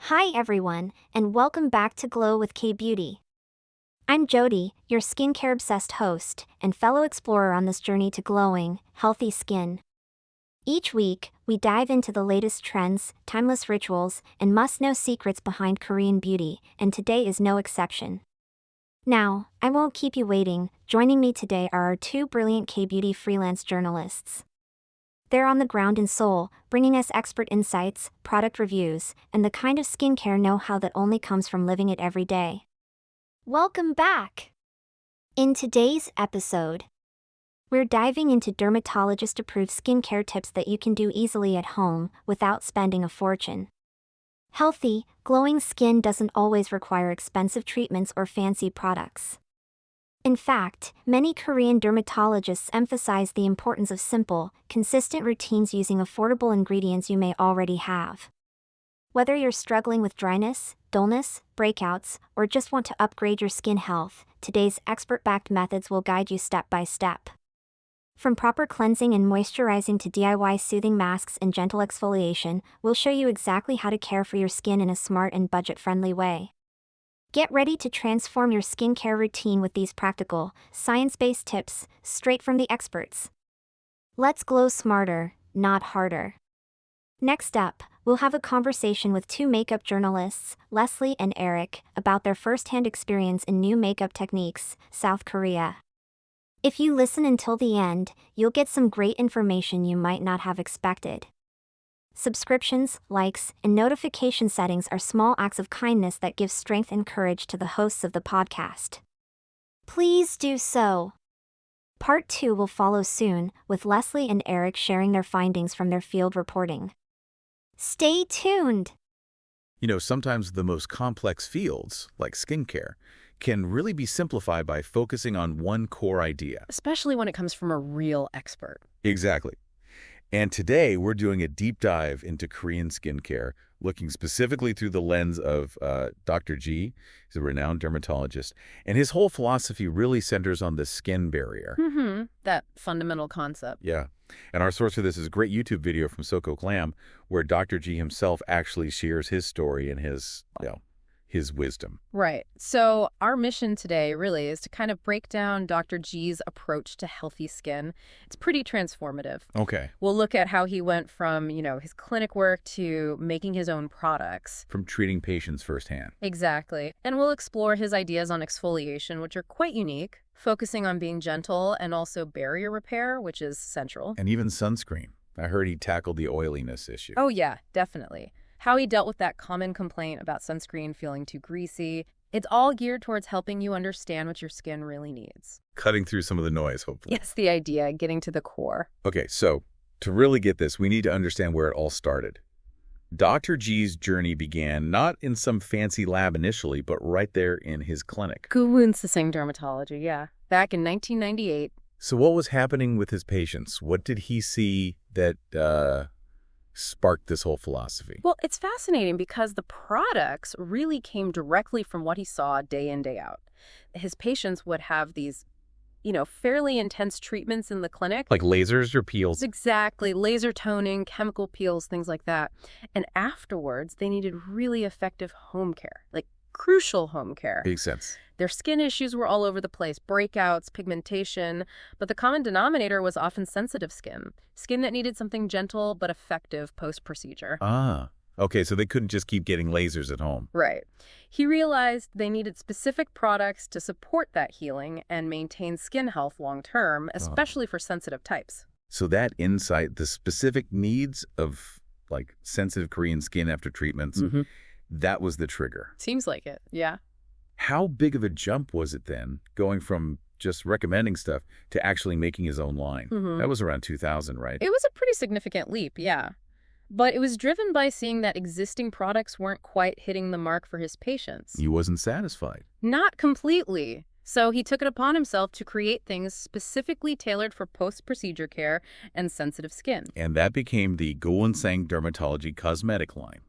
Hi everyone, and welcome back to Glow with K-Beauty. I'm Jody, your skincare-obsessed host and fellow explorer on this journey to glowing, healthy skin. Each week, we dive into the latest trends, timeless rituals, and must-know secrets behind Korean beauty, and today is no exception. Now, I won't keep you waiting. Joining me today are our two brilliant K-Beauty freelance journalists. They're on the ground in Seoul, bringing us expert insights, product reviews, and the kind of skincare know-how that only comes from living it every day. Welcome back! In today's episode, we're diving into dermatologist-approved skincare tips that you can do easily at home without spending a fortune. Healthy, glowing skin doesn't always require expensive treatments or fancy products. In fact, many Korean dermatologists emphasize the importance of simple, consistent routines using affordable ingredients you may already have. Whether you're struggling with dryness, dullness, breakouts, or just want to upgrade your skin health, today's expert-backed methods will guide you step by step. From proper cleansing and moisturizing to DIY soothing masks and gentle exfoliation, we'll show you exactly how to care for your skin in a smart and budget-friendly way. Get ready to transform your skincare routine with these practical, science-based tips, straight from the experts. Let's glow smarter, not harder. Next up, we'll have a conversation with two makeup journalists, Leslie and Eric, about their first-hand experience in new makeup techniques, South Korea. If you listen until the end, you'll get some great information you might not have expected. Subscriptions, likes, and notification settings are small acts of kindness that give strength and courage to the hosts of the podcast. Please do so. Part 2 will follow soon, with Leslie and Eric sharing their findings from their field reporting. Stay tuned! Sometimes the most complex fields, like skincare, can really be simplified by focusing on one core idea. Especially when it comes from a real expert. Exactly. And today, we're doing a deep dive into Korean skincare, looking specifically through the lens of Dr. G. He's a renowned dermatologist, and his whole philosophy really centers on the skin barrier. That fundamental concept. Yeah. And our source for this is a great YouTube video from Soko Glam, where Dr. G himself actually shares his story and his wisdom. Right. So our mission today really is to kind of break down Dr. G's approach to healthy skin. It's pretty transformative. Okay. We'll look at how he went from, his clinic work to making his own products. From treating patients firsthand. Exactly. And we'll explore his ideas on exfoliation, which are quite unique, focusing on being gentle and also barrier repair, which is central. And even sunscreen. I heard he tackled the oiliness issue. Oh, yeah, definitely. How he dealt with that common complaint about sunscreen feeling too greasy. It's all geared towards helping you understand what your skin really needs. Cutting through some of the noise, hopefully. Yes, the idea, getting to the core. Okay, so to really get this, we need to understand where it all started. Dr. G's journey began not in some fancy lab initially, but right there in his clinic. Sing dermatology, yeah. Back in 1998. So what was happening with his patients? What did he see that sparked this whole philosophy? Well, it's fascinating because the products really came directly from what he saw day in, day out. His patients would have these, fairly intense treatments in the clinic. Like lasers or peels? Exactly. Laser toning, chemical peels, things like that. And afterwards, they needed really effective home care, like crucial home care. Makes sense. Their skin issues were all over the place, breakouts, pigmentation, but the common denominator was often sensitive skin that needed something gentle but effective post-procedure. Ah, okay, so they couldn't just keep getting lasers at home. Right. He realized they needed specific products to support that healing and maintain skin health long-term, especially for sensitive types. So that insight, the specific needs of, sensitive Korean skin after treatments, that was the trigger. Seems like it, yeah. How big of a jump was it then, going from just recommending stuff to actually making his own line? That was around 2000, right? It was a pretty significant leap, yeah. But it was driven by seeing that existing products weren't quite hitting the mark for his patients. He wasn't satisfied. Not completely. So he took it upon himself to create things specifically tailored for post-procedure care and sensitive skin. And that became the Sang Dermatology cosmetic line.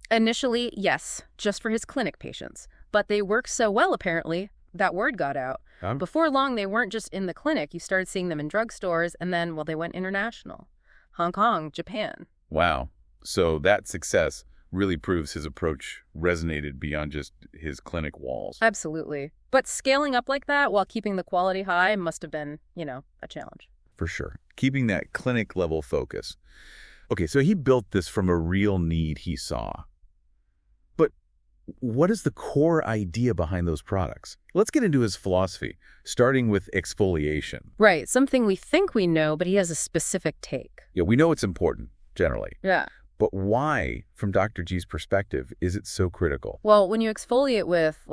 Initially, yes, just for his clinic patients. But they worked so well, apparently, that word got out. Before long, they weren't just in the clinic. You started seeing them in drugstores, and then, they went international. Hong Kong, Japan. Wow. So that success really proves his approach resonated beyond just his clinic walls. Absolutely. But scaling up like that while keeping the quality high must have been, a challenge. For sure. Keeping that clinic-level focus. Okay, so he built this from a real need he saw. But what is the core idea behind those products? Let's get into his philosophy, starting with exfoliation. Right. Something we think we know, but he has a specific take. Yeah, we know it's important, generally. Yeah. But why, from Dr. G's perspective, is it so critical? Well, when you exfoliate with,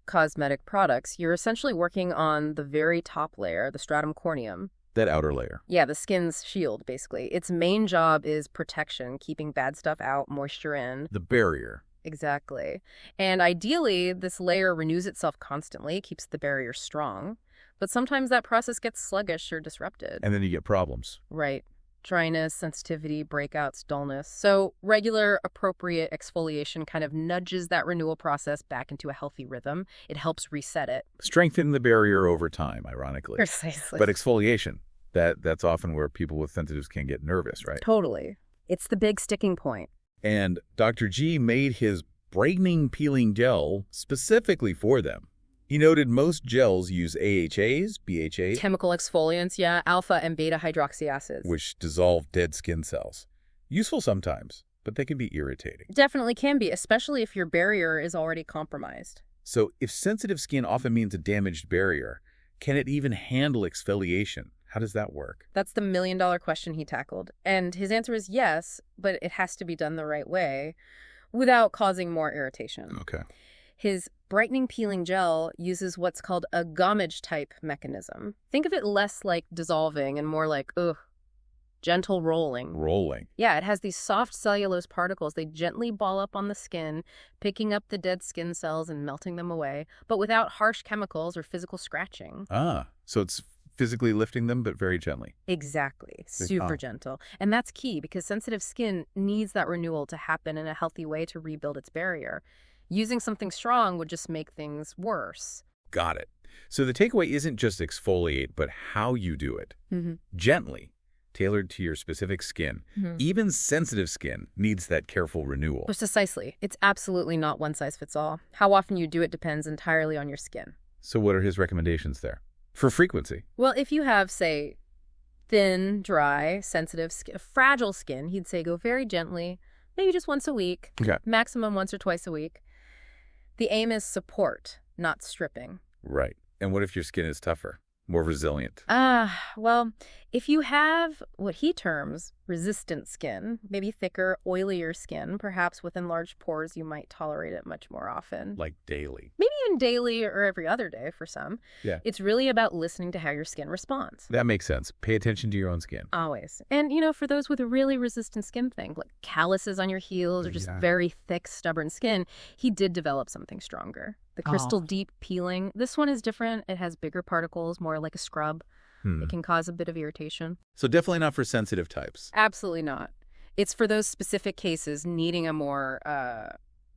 cosmetic products, you're essentially working on the very top layer, the stratum corneum. That outer layer. Yeah, the skin's shield, basically. Its main job is protection, keeping bad stuff out, moisture in. The barrier. Exactly. And ideally, this layer renews itself constantly, keeps the barrier strong. But sometimes that process gets sluggish or disrupted. And then you get problems. Right. Dryness, sensitivity, breakouts, dullness. So regular, appropriate exfoliation kind of nudges that renewal process back into a healthy rhythm. It helps reset it. Strengthen the barrier over time, ironically. Precisely. But exfoliation, that's often where people with sensitive skin get nervous, right? Totally. It's the big sticking point. And Dr. G made his brightening peeling gel specifically for them. He noted most gels use AHAs, BHAs, Chemical exfoliants, yeah, alpha and beta hydroxy acids. which dissolve dead skin cells. Useful sometimes, but they can be irritating. Definitely can be, especially if your barrier is already compromised. So if sensitive skin often means a damaged barrier, can it even handle exfoliation? How does that work? That's the million-dollar question he tackled. And his answer is yes, but it has to be done the right way without causing more irritation. Okay. His brightening peeling gel uses what's called a gommage-type mechanism. Think of it less like dissolving and more like, gentle rolling. Rolling. Yeah, it has these soft cellulose particles. They gently ball up on the skin, picking up the dead skin cells and melting them away, but without harsh chemicals or physical scratching. Ah, so it's physically lifting them, but very gently. Exactly. Super gentle. And that's key because sensitive skin needs that renewal to happen in a healthy way to rebuild its barrier. Using something strong would just make things worse. Got it. So the takeaway isn't just exfoliate, but how you do it. Gently, tailored to your specific skin. Even sensitive skin needs that careful renewal. Precisely. It's absolutely not one size fits all. How often you do it depends entirely on your skin. So what are his recommendations there? For frequency? Well, if you have, say, thin, dry, sensitive, fragile skin, he'd say go very gently, maybe just once a week, Okay. maximum once or twice a week. The aim is support, not stripping. Right. And what if your skin is tougher, more resilient? Well, if you have what he terms resistant skin, maybe thicker, oilier skin, perhaps with enlarged pores, you might tolerate it much more often. Like daily. Maybe even daily or every other day for some. Yeah. It's really about listening to how your skin responds. That makes sense. Pay attention to your own skin. Always. And, for those with a really resistant skin thing, like calluses on your heels or just Yeah. very thick, stubborn skin, he did develop something stronger. The crystal deep peeling. This one is different. It has bigger particles, more like a scrub. It can cause a bit of irritation. So definitely not for sensitive types. Absolutely not. It's for those specific cases needing a more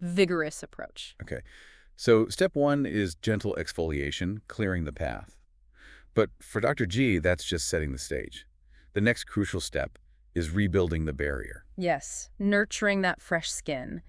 vigorous approach. Okay. So step one is gentle exfoliation, clearing the path. But for Dr. G, that's just setting the stage. The next crucial step is rebuilding the barrier. Yes, nurturing that fresh skin.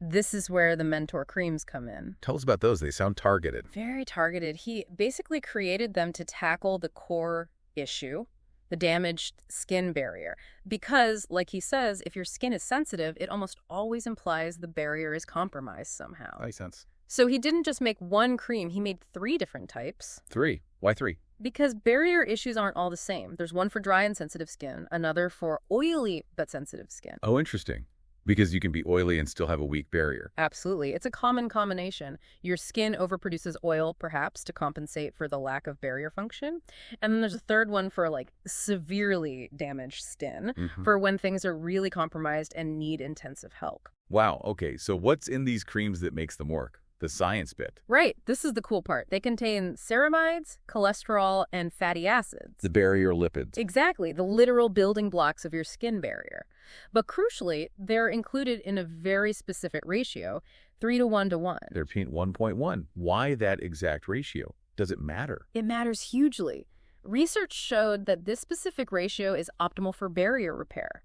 This is where the mentor creams come in. Tell us about those. They sound targeted. Very targeted. He basically created them to tackle the core issue, the damaged skin barrier. Because, like he says, if your skin is sensitive, it almost always implies the barrier is compromised somehow. Makes sense. So he didn't just make one cream, he made 3 different types. 3. Why 3? Because barrier issues aren't all the same. There's one for dry and sensitive skin, another for oily but sensitive skin. Oh, interesting. Because you can be oily and still have a weak barrier. Absolutely. It's a common combination. Your skin overproduces oil, perhaps, to compensate for the lack of barrier function. And then there's a third one for, severely damaged skin, for when things are really compromised and need intensive help. Wow. Okay. So what's in these creams that makes them work? The science bit. Right. This is the cool part. They contain ceramides, cholesterol, and fatty acids. The barrier lipids. Exactly. The literal building blocks of your skin barrier. But crucially, they're included in a very specific ratio, 3 to 1 to 1. They're 1.1. Why that exact ratio? Does it matter? It matters hugely. Research showed that this specific ratio is optimal for barrier repair.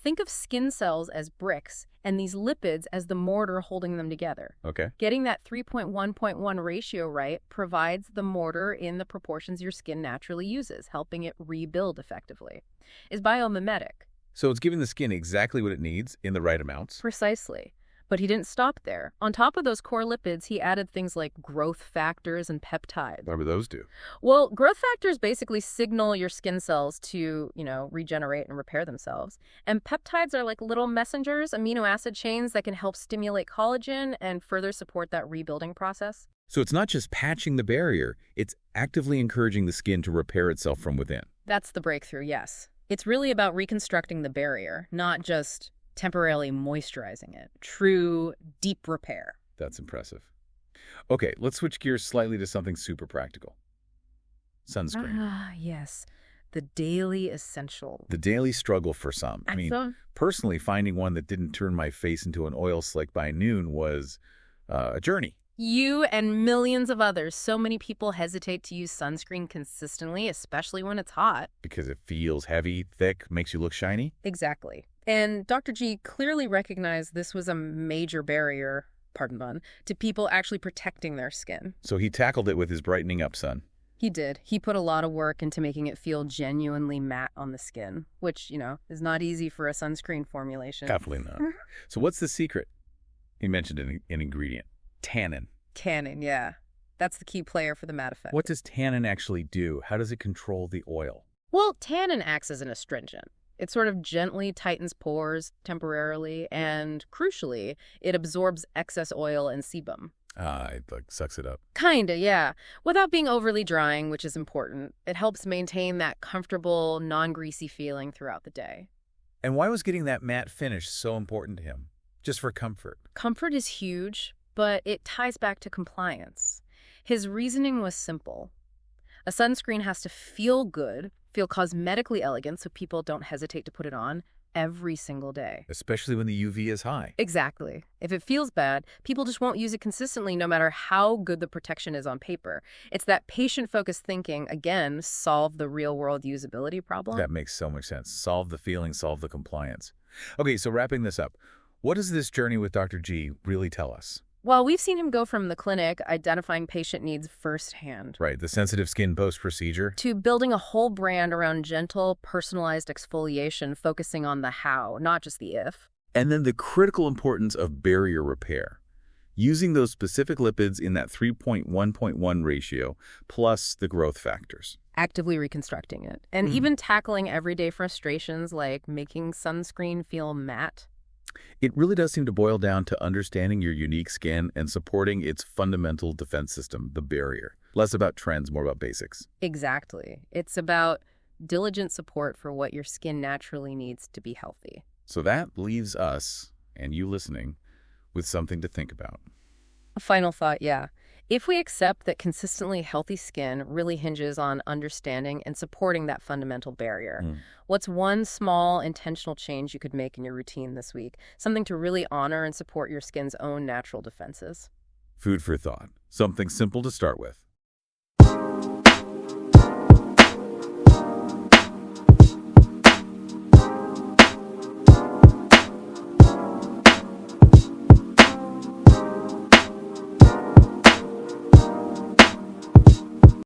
Think of skin cells as bricks and these lipids as the mortar holding them together. Okay. Getting that 3.1.1 ratio right provides the mortar in the proportions your skin naturally uses, helping it rebuild effectively. Is biomimetic. So it's giving the skin exactly what it needs in the right amounts? Precisely. But he didn't stop there. On top of those core lipids, he added things like growth factors and peptides. What do those do? Well, growth factors basically signal your skin cells to, regenerate and repair themselves. And peptides are like little messengers, amino acid chains that can help stimulate collagen and further support that rebuilding process. So it's not just patching the barrier, it's actively encouraging the skin to repair itself from within. That's the breakthrough, yes. It's really about reconstructing the barrier, not just temporarily moisturizing it. True, deep repair. That's impressive. Okay, let's switch gears slightly to something super practical. Sunscreen. Ah, yes. The daily essential. The daily struggle for some. I mean, personally, finding one that didn't turn my face into an oil slick by noon was a journey. You and millions of others, so many people hesitate to use sunscreen consistently, especially when it's hot. Because it feels heavy, thick, makes you look shiny? Exactly. And Dr. G clearly recognized this was a major barrier, pardon pun, to people actually protecting their skin. So he tackled it with his brightening up sun. He did. He put a lot of work into making it feel genuinely matte on the skin, which, is not easy for a sunscreen formulation. Definitely not. So what's the secret? He mentioned an ingredient. Tannin. Tannin, yeah. That's the key player for the matte effect. What does tannin actually do? How does it control the oil? Well, tannin acts as an astringent. It sort of gently tightens pores temporarily, and crucially, it absorbs excess oil and sebum. It sucks it up. Kinda, yeah. Without being overly drying, which is important, it helps maintain that comfortable, non-greasy feeling throughout the day. And why was getting that matte finish so important to him? Just for comfort? Comfort is huge, but it ties back to compliance. His reasoning was simple. A sunscreen has to feel good, feel cosmetically elegant so people don't hesitate to put it on every single day. Especially when the UV is high. Exactly. If it feels bad, people just won't use it consistently no matter how good the protection is on paper. It's that patient-focused thinking, again, solve the real-world usability problem. That makes so much sense. Solve the feeling, solve the compliance. Okay, so wrapping this up, what does this journey with Dr. G really tell us? Well, we've seen him go from the clinic, identifying patient needs firsthand. Right, the sensitive skin post-procedure. To building a whole brand around gentle, personalized exfoliation, focusing on the how, not just the if. And then the critical importance of barrier repair. Using those specific lipids in that 3.1.1 ratio, plus the growth factors. Actively reconstructing it. And even tackling everyday frustrations like making sunscreen feel matte. It really does seem to boil down to understanding your unique skin and supporting its fundamental defense system, the barrier. Less about trends, more about basics. Exactly. It's about diligent support for what your skin naturally needs to be healthy. So that leaves us, and you listening, with something to think about. A final thought, yeah. If we accept that consistently healthy skin really hinges on understanding and supporting that fundamental barrier, what's one small intentional change you could make in your routine this week? Something to really honor and support your skin's own natural defenses. Food for thought. Something simple to start with.